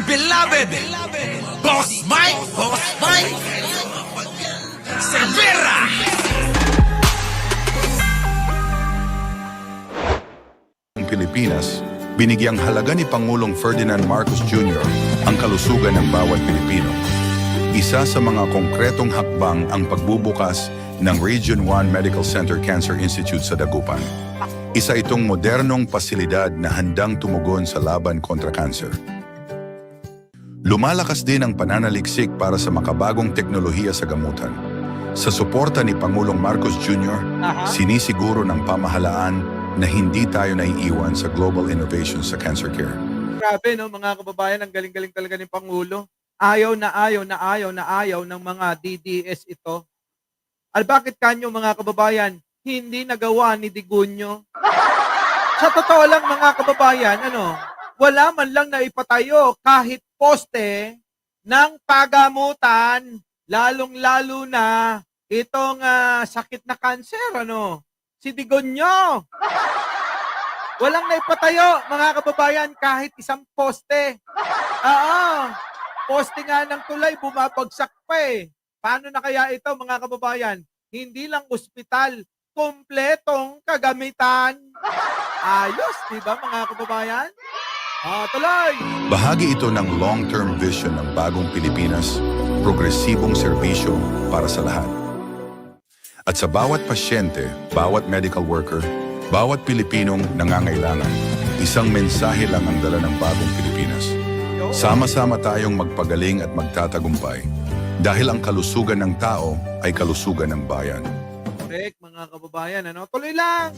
beloved Boss Mike Cervera. Ang Pilipinas, binigyang halaga ni Pangulong Ferdinand Marcos Jr. ang kalusugan ng bawat Pilipino. Isa sa mga konkretong hakbang ang pagbubukas ng Region 1 Medical Center Cancer Institute sa Dagupan. Isa itong modernong pasilidad na handang tumugon sa laban kontra kanser. Lumalakas din ang pananaliksik para sa makabagong teknolohiya sa gamutan. Sa suporta ni Pangulong Marcos Jr., sinisiguro ng pamahalaan na hindi tayo naiiwan sa global innovation sa cancer care. Grabe, no, mga kababayan, ang galing-galing talaga ni Pangulo. Ayaw ng mga DDS ito. Bakit kanyo, mga kababayan, hindi nagawa ni Digunyo? Sa totoo lang, mga kababayan, wala man lang na ipatayo kahit poste ng pagamutan, lalong-lalo na itong sakit na kanser, si Digunyo. Walang naipatayo, mga kababayan, kahit isang poste. Poste nga ng tulay, bumabagsak pa eh. Paano na kaya ito, mga kababayan? Hindi lang ospital, kumpletong kagamitan. Ayos, di ba, mga kababayan? Tuloy! Bahagi ito ng long-term vision ng bagong Pilipinas, progresibong serbisyo para sa lahat. At sa bawat pasyente, bawat medical worker, bawat Pilipinong nangangailangan, isang mensahe lang ang dala ng bagong Pilipinas. Sama-sama tayong magpagaling at magtatagumpay dahil ang kalusugan ng tao ay kalusugan ng bayan. Correct, mga kababayan. Tuloy lang!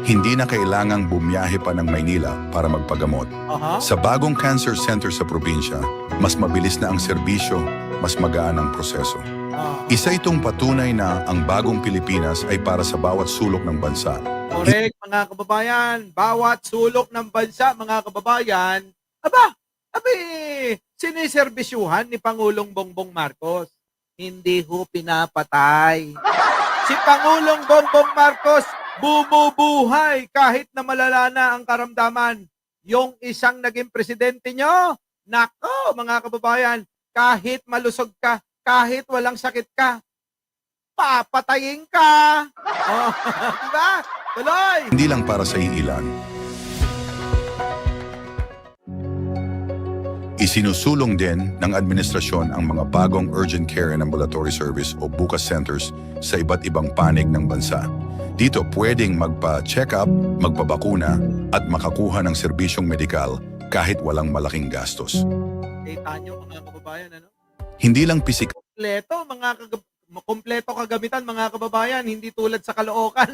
Hindi na kailangang bumiyahe pa ng Maynila para magpagamot. Sa bagong cancer center sa probinsya, mas mabilis na ang serbisyo, mas magaan ang proseso. Isa itong patunay na ang bagong Pilipinas ay para sa bawat sulok ng bansa. Correct, mga kababayan. Bawat sulok ng bansa, mga kababayan, siniserbisyuhan ni Pangulong Bongbong Marcos. Hindi ho pinapatay. Si Pangulong Bongbong Marcos, bumubuhay kahit na malala na ang karamdaman. Yung isang naging presidente nyo, nako, mga kababayan, kahit malusog ka, kahit walang sakit ka, papatayin ka. Diba? Tuloy! Hindi lang para sa iilan. Isinusulong din ng administrasyon ang mga bagong urgent care and ambulatory service o BUCAS centers sa iba't ibang panig ng bansa. Dito pwedeng magpa-check up, magpabakuna at makakuha ng serbisyong medikal kahit walang malaking gastos. Kita nyo, mga kababayan, Hindi lang pisikal Kompleto kagamitan, mga kababayan, hindi tulad sa Caloocan.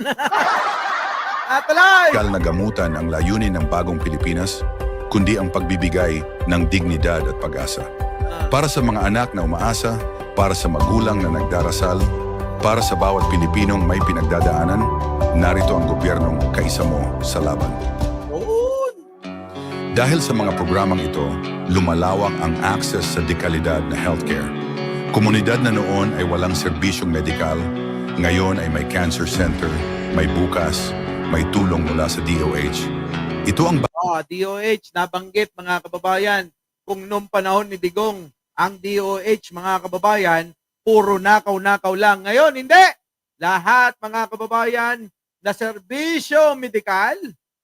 Tuloy! na gamutan ang layunin ng bagong Pilipinas, kundi ang pagbibigay ng dignidad at pag-asa. Para sa mga anak na umaasa, para sa magulang na nagdarasal, para sa bawat Pilipinong may pinagdadaanan, narito ang gobyernong kaisa mo sa laban. Dahil sa mga programang ito, lumalawak ang access sa dekalidad na healthcare. Komunidad na noon ay walang serbisyong medikal, ngayon ay may cancer center, may BUCAS, may tulong mula sa DOH. Ito ang DOH, nabanggit, mga kababayan, kung noong panahon ni Digong, ang DOH, mga kababayan, puro nakaw-nakaw lang. Ngayon, hindi! Lahat, mga kababayan, na serbisyo medikal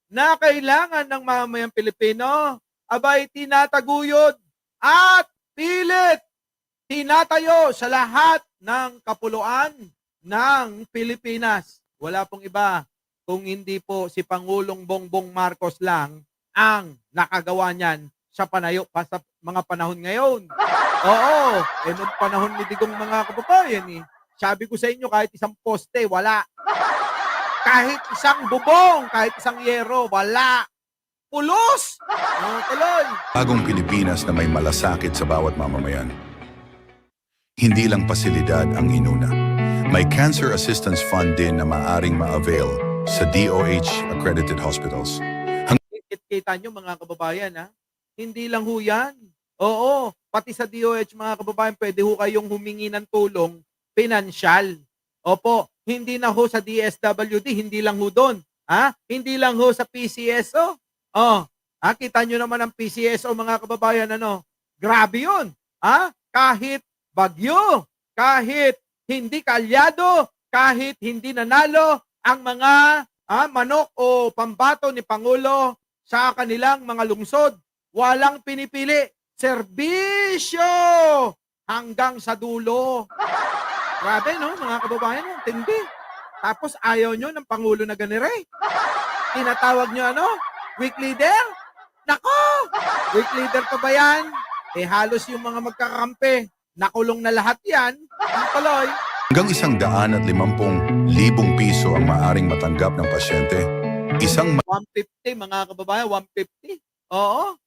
na kailangan ng mamamayang Pilipino, abay tinataguyod at pilit tinatayo sa lahat ng kapuluan ng Pilipinas. Wala pong iba kung hindi po si Pangulong Bongbong Marcos lang ang nakagawa niyan sa sa mga panahon ngayon. Noong panahon ni Digong, mga kababayan, sabi ko sa inyo, kahit isang poste, wala. Kahit isang bubong, kahit isang yero, wala. Pulos! Tuloy! bagong Pilipinas na may malasakit sa bawat mamamayan. Hindi lang pasilidad ang inuna. May Cancer Assistance Fund din na maaring ma-avail sa DOH-accredited hospitals. Kita nyo, mga kababayan, hindi lang ho yan. Pati sa DOH, mga kababayan, pwede ho kayong humingi ng tulong pinansyal. Hindi na ho sa DSWD, hindi lang ho doon. Hindi lang ho sa PCSO. Kita nyo naman ang PCSO mga kababayan, grabe yun. Kahit bagyo, kahit hindi kaalyado, kahit hindi nanalo ang mga manok o pambato ni Pangulo sa kanilang mga lungsod, walang pinipili. Serbisyo hanggang sa dulo. Grabe, no, mga kababayan, tindi. Tapos ayaw nyo ng Pangulo na ganire. Tinatawag nyo weak leader? Nako! Weak leader pa ba yan? Halos yung mga magkakampi, nakulong na lahat yan. Ang tuloy. Hanggang 150,000 piso ang maaring matanggap ng pasyente. Isang 150, mga kababayan, 150. Oo.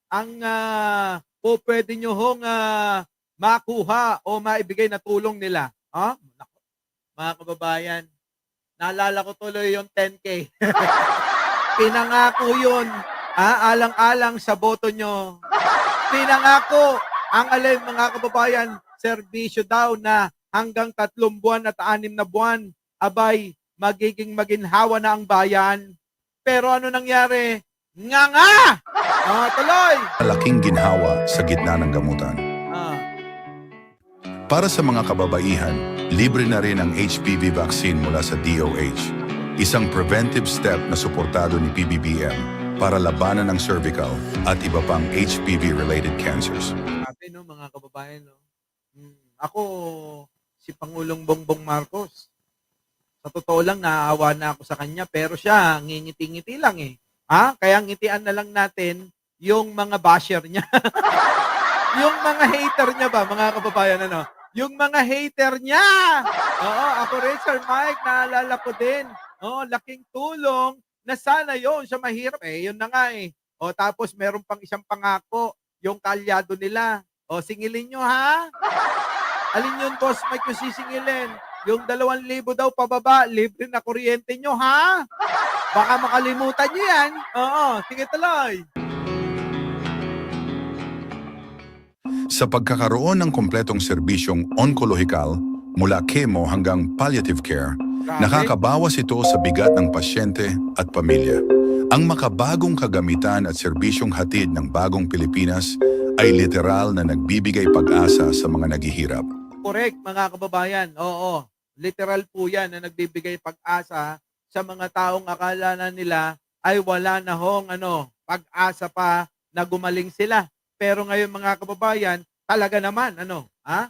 Ang pwede nyo hong makuha o maibigay na tulong nila. Nako, mga kababayan, naalala ko tuloy yung 10K. Pinangako yun. Alang-alang sa boto nyo. Pinangako ang alin, mga kababayan, serbisyo daw na hanggang 3 buwan at 6 na buwan, abay, magiging maginhawa na ang bayan. Pero ano nangyari? Nga! Tuloy! malaking ginhawa sa gitna ng gamutan. Para sa mga kababaihan, libre na rin ang HPV vaccine mula sa DOH. Isang preventive step na suportado ni PBBM para labanan ang cervical at iba pang HPV-related cancers. Sabi, mga kababayan, ako, si Pangulong Bongbong Marcos, sa totoo lang, naaawa na ako sa kanya, pero siya, ngingiti-ngiti lang Kaya ngitian na lang natin yung mga basher niya. Yung mga hater niya ba, mga kababayan, Yung mga hater niya! Oo, ako rin, Sir Mike, naalala ko din. Laking tulong na sana yun sa mahirap. Yun na nga tapos meron pang isang pangako, yung kalyado nila. Singilin nyo ha? Alin yun, Boss Mike, yung sisingilin? Yung 2,000 daw pababa, libre na kuryente nyo ha? Baka makalimutan nyo yan. Sige tuloy. Sa pagkakaroon ng kompletong serbisyong onkolohikal, mula chemo hanggang palliative care, nakakabawas ito sa bigat ng pasyente at pamilya. Ang makabagong kagamitan at serbisyong hatid ng bagong Pilipinas ay literal na nagbibigay pag-asa sa mga naghihirap. Correct, mga kababayan. Oo, literal po yan na nagbibigay pag-asa sa mga taong akala na nila ay wala na hong pag-asa pa na gumaling sila. Pero ngayon, mga kababayan, talaga naman,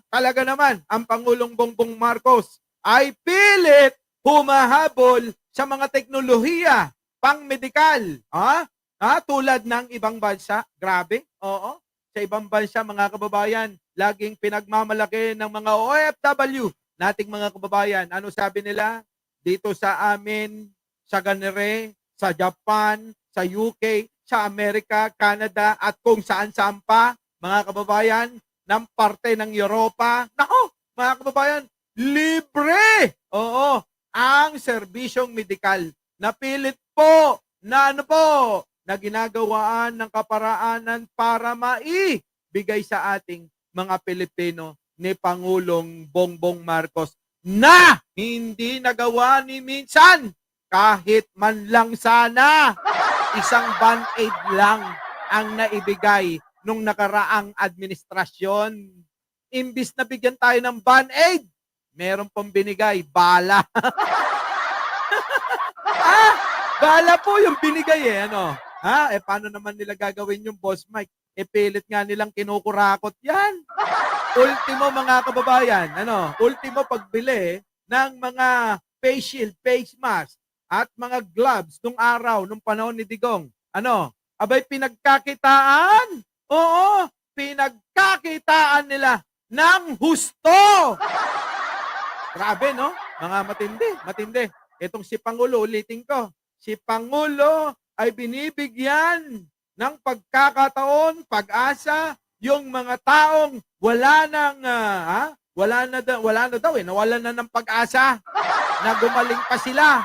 Talaga naman, ang Pangulong Bongbong Marcos ay pilit humahabol sa mga teknolohiya pang-medikal. Tulad ng ibang bansa. Grabe, oo. Sa ibang bansa, mga kababayan, laging pinagmamalaki ng mga OFW nating mga kababayan. Ano sabi nila? Dito sa amin, sa Ganere, sa Japan, sa UK, sa Amerika, Canada, at kung saan-saan pa, mga kababayan, ng parte ng Europa. Nako, mga kababayan, libre! Oo, ang serbisyong medikal. Napilit po na na ginagawaan ng kaparaanan para maibigay sa ating mga Pilipino ni Pangulong Bongbong Marcos na hindi nagawa ni minsan kahit man lang sana. Isang band-aid lang ang naibigay nung nakaraang administrasyon. Imbis na bigyan tayo ng band-aid, meron pang binigay, bala. Bala po yung binigay paano naman nila gagawin yung Boss Mike? Pilit nga nilang kinukurakot yan. Ultimo, mga kababayan, ultimo pagbili ng mga face shield, face mask, at mga gloves nung araw, nung panahon ni Digong. Abay pinagkakitaan? Oo, pinagkakitaan nila ng husto. Grabe, Mga matindi. Itong si Pangulo, ulitin ko, si Pangulo ay binibigyan ng pagkakataon, pag-asa, yung mga taong nawalan na ng pag-asa na gumaling pa sila.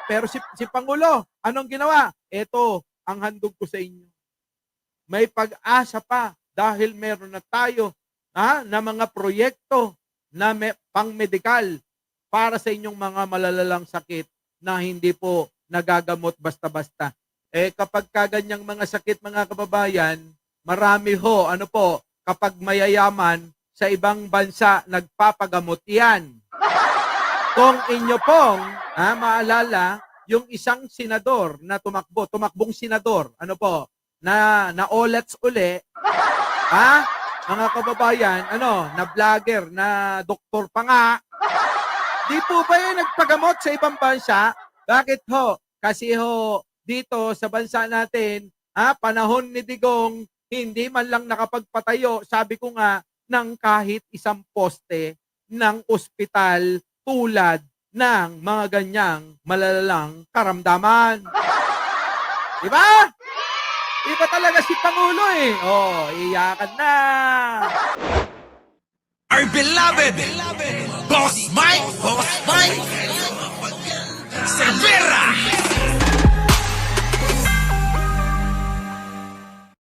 Pero si Pangulo, anong ginawa? Ito ang handog ko sa inyo. May pag-asa pa dahil meron na tayo na mga proyekto na pang-medikal para sa inyong mga malalalang sakit na hindi po nagagamot basta-basta. kapag kaganyang mga sakit mga kababayan, marami ho, ano po, kapag mayayaman, sa ibang bansa, nagpapagamot yan. Kung inyo pong maalala, yung isang senador na tumakbong senador, ano po, na olets uli, mga kababayan, na vlogger, na doktor pa nga, di po ba yung nagpagamot sa ibang bansa? Bakit ho? Kasi ho, dito sa bansa natin, panahon ni Digong, hindi man lang nakapagpatayo, sabi ko nga, ng kahit isang poste ng ospital tulad ng mga ganyang malalalang karamdaman. Diba? Iba talaga si Pangulo eh. Oh, iyakan na. Our beloved Boss Mike Cervera.